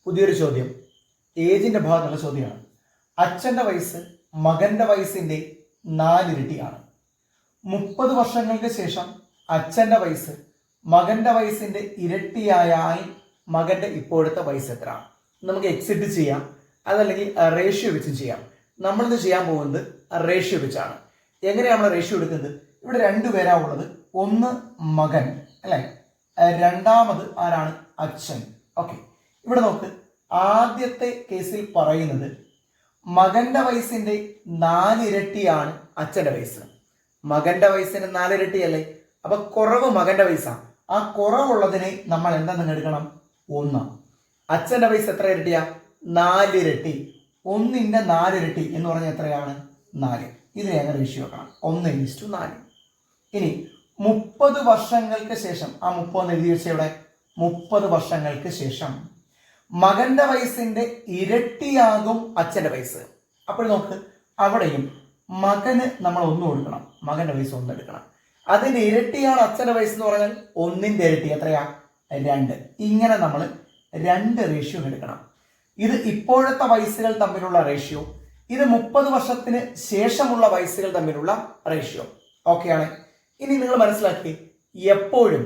പുതിയൊരു ചോദ്യം ഏജിന്റെ ഭാഗത്തുള്ള ചോദ്യമാണ്. അച്ഛന്റെ വയസ്സ് മകന്റെ വയസ്സിന്റെ 4 ഇരട്ടിയാണ്. 30 വർഷങ്ങൾക്ക് ശേഷം അച്ഛന്റെ വയസ്സ് മകന്റെ വയസ്സിന്റെ ഇരട്ടിയായാൽ മകന്റെ ഇപ്പോഴത്തെ വയസ്സ് എത്ര? നമുക്ക് എക്സിറ്റ് ചെയ്യാം, അതല്ലെങ്കിൽ റേഷ്യോ വെച്ച് ചെയ്യാം. നമ്മളിത് ചെയ്യാൻ പോകുന്നത് റേഷ്യോ വെച്ചാണ്. എങ്ങനെയാണ് നമ്മൾ റേഷ്യോ എടുക്കുന്നത്? ഇവിടെ 2 പേരാ ഉള്ളത്. ഒന്ന് മകൻ അല്ലെ, രണ്ടാമത് ആരാണ്? അച്ഛൻ. ഓക്കെ, ഇവിടെ നോക്ക്. ആദ്യത്തെ കേസിൽ പറയുന്നത് മകന്റെ വയസ്സിന്റെ 4 ഇരട്ടിയാണ് അച്ഛന്റെ വയസ്സ്. മകന്റെ വയസ്സിന്റെ 4 ഇരട്ടിയല്ലേ? അപ്പൊ കുറവ് മകന്റെ വയസ്സാണ്. ആ കുറവുള്ളതിനെ നമ്മൾ എന്താണെന്ന് എടുക്കണം? 1. അച്ഛന്റെ വയസ്സ് എത്ര ഇരട്ടിയാ? 4 ഇരട്ടി. 1ന്റെ 4 ഇരട്ടി എന്ന് പറഞ്ഞാൽ എത്രയാണ്? 4. ഇതിനെ അങ്ങ് റേഷ്യോ വെക്കണം. 1:4. ഇനി 30 വർഷങ്ങൾക്ക് ശേഷം, ആ 30 എഴുതി വെച്ച ഇവിടെ, 30 വർഷങ്ങൾക്ക് ശേഷം മകന്റെ വയസ്സിന്റെ ഇരട്ടിയാകും അച്ഛന്റെ വയസ്സ്. അപ്പോൾ നോക്ക്, അവിടെയും മകന് നമ്മൾ 1 കൊടുക്കണം, മകന്റെ വയസ്സ് 1 എടുക്കണം. അതിന്റെ ഇരട്ടിയാണ് അച്ഛന്റെ വയസ്സ് എന്ന് പറഞ്ഞാൽ 1ന്റെ ഇരട്ടി എത്രയാ? 2. ഇങ്ങനെ നമ്മൾ 2 റേഷ്യോ എടുക്കണം. ഇത് ഇപ്പോഴത്തെ വയസ്സുകൾ തമ്മിലുള്ള റേഷ്യോ, ഇത് 30 വർഷത്തിന് ശേഷമുള്ള വയസ്സുകൾ തമ്മിലുള്ള റേഷ്യോ. ഓക്കെയാണ്. ഇനി നിങ്ങൾ മനസ്സിലാക്കി, എപ്പോഴും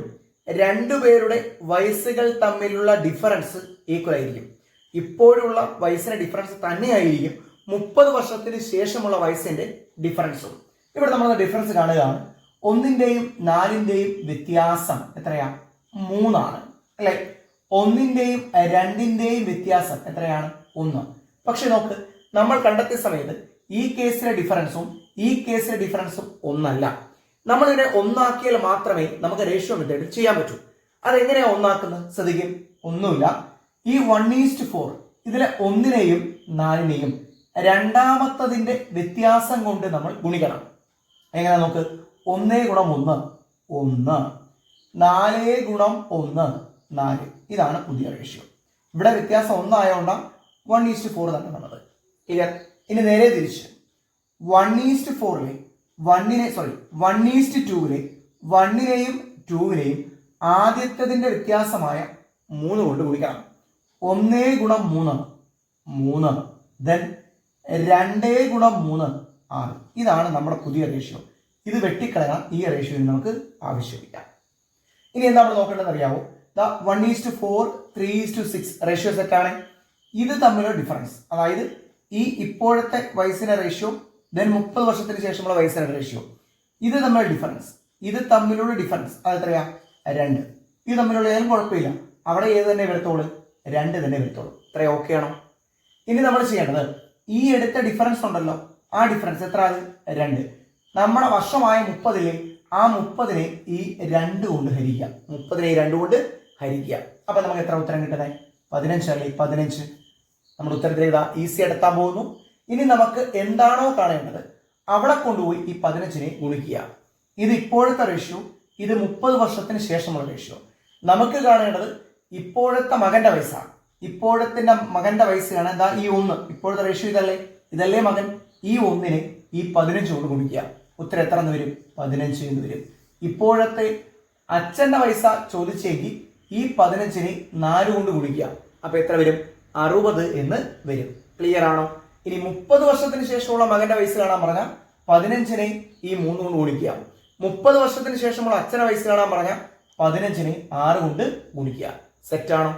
2 പേരുടെ വയസ്സുകൾ തമ്മിലുള്ള ഡിഫറൻസ് ഈക്വൽ ആയിരിക്കും. ഇപ്പോഴുള്ള വയസ്സിന്റെ ഡിഫറൻസ് തന്നെയായിരിക്കും 30 വർഷത്തിന് ശേഷമുള്ള വയസ്സിന്റെ ഡിഫറൻസും. ഇവിടെ നമ്മൾ ഡിഫറൻസ് കാണുകയാണ്. 1ന്റെയും 4ന്റെയും വ്യത്യാസം എത്രയാ? 3 ആണ് അല്ലെ? 1ന്റെയും 2ന്റെയും വ്യത്യാസം എത്രയാണ്? 1. പക്ഷെ നോക്ക്, നമ്മൾ കണ്ടെത്തിയ സമയത്ത് ഈ കേസിലെ ഡിഫറൻസും ഈ കേസിലെ ഡിഫറൻസും ഒന്നല്ല. നമ്മളിതിനെ 1 ആക്കിയാൽ മാത്രമേ നമുക്ക് റേഷ്യോ മെത്തേഡ് ചെയ്യാൻ പറ്റൂ. അതെങ്ങനെയാ 1 ആക്കുന്നത്? ശ്രദ്ധിക്കും, ഒന്നുമില്ല. ഈ 1:4 ഇതിലെ 1നെയും 4നെയും രണ്ടാമത്തതിന്റെ വ്യത്യാസം കൊണ്ട് നമ്മൾ ഗുണിക്കണം. എങ്ങനെ നോക്ക്? 1 × 1 1, 4 × 1 4. ഇതാണ് പുതിയ റേഷ്യോ. ഇവിടെ വ്യത്യാസം 1 ആയതുകൊണ്ടാണ് 1:4 തന്നെ വന്നത്. ക്ലിയർ? ഇനി നേരെ തിരിച്ച് 1:4ലെ 1:2ലെ 1നെയും 2നെയും ആദ്യത്തതിന്റെ വ്യത്യാസമായ 3 കൊണ്ട് ഗുണിക്കണം. 1 × 3 3, ദെൻ 2 × 3 6. ഇതാണ് നമ്മുടെ പുതിയ റേഷ്യോ. ഇത് വെട്ടിക്കളയാൻ ഈ റേഷ്യോ നമുക്ക് ആവശ്യമില്ല. ഇനി എന്താ നമ്മൾ നോക്കേണ്ടതെന്ന് അറിയാമോ? 1:4 3:6 റേഷ്യോ സെറ്റാണ്. ഇത് തമ്മിലുള്ള ഡിഫറൻസ്, അതായത് ഈ ഇപ്പോഴത്തെ വയസ്സിന്റെ റേഷ്യോ, ദെൻ 30 വർഷത്തിന് ശേഷമുള്ള വയസ്സിന്റെ റേഷ്യോ, ഇത് തമ്മിലുള്ള ഡിഫറൻസ്, ഇത് തമ്മിലുള്ള ഡിഫറൻസ് അത് എത്രയാ? 2. ഇത് തമ്മിലുള്ള ഏതും കുഴപ്പമില്ല, അവിടെ ഏത് തന്നെ വരത്തോളൂ? 2 തന്നെ വരത്തോളൂ. ഇത്രയും ഓക്കെ ആണോ? ഇനി നമ്മൾ ചെയ്യേണ്ടത്, ഈ എടുത്ത ഡിഫറൻസ് ഉണ്ടല്ലോ, ആ ഡിഫറൻസ് എത്ര? അത് 2. നമ്മുടെ വർഷമായ 30ലെ ആ 30നെ ഈ 2 കൊണ്ട് ഹരിക്കുക. 30നെ ഈ 2 കൊണ്ട് ഹരിക്കുക. അപ്പൊ നമുക്ക് എത്ര ഉത്തരം കിട്ടുന്നത്? 15 അല്ലേ? 15. നമ്മുടെ ഉത്തരത്തിലേക്ക് ഈസി എടുത്താൻ പോകുന്നു. ഇനി നമുക്ക് എന്താണോ കാണേണ്ടത് അവിടെ കൊണ്ടുപോയി ഈ 15നെ ഗുണിക്കുക. ഇത് ഇപ്പോഴത്തെ റേഷ്യോ, ഇത് 30 വർഷത്തിന് ശേഷമുള്ള റേഷ്യോ. നമുക്ക് കാണേണ്ടത് ഇപ്പോഴത്തെ മകന്റെ വയസ്സാണ്. ഇപ്പോഴത്തെ മകന്റെ വയസ്സ് കാണാൻ എന്താ? ഈ 1. ഇപ്പോഴത്തെ റേഷ്യോ ഇതല്ലേ മകൻ? ഈ 1നെ ഈ 15 കൊണ്ട് ഗുണിക്കുക. ഉത്തരം എത്ര എന്ന് വരും? 15 എന്ന് വരും. ഇപ്പോഴത്തെ അച്ഛന്റെ വയസ്സ ചോദിച്ചെങ്കിൽ ഈ 15നെ 4 കൊണ്ട് ഗുണിക്കുക. അപ്പൊ എത്ര വരും? 60 എന്ന് വരും. ക്ലിയർ ആണോ? ഇനി 30 വർഷത്തിന് ശേഷമുള്ള മകന്റെ വയസ്സ് കാണാൻ പറഞ്ഞാൽ 15നെ ഈ 3 കൊണ്ട് ഗുണിക്കുക. 30 വർഷത്തിന് ശേഷമുള്ള അച്ഛന്റെ വയസ്സ് കാണാൻ പറഞ്ഞാൽ 15നെ 6 കൊണ്ട് ഗുണിക്കുക. സെറ്റാണോ?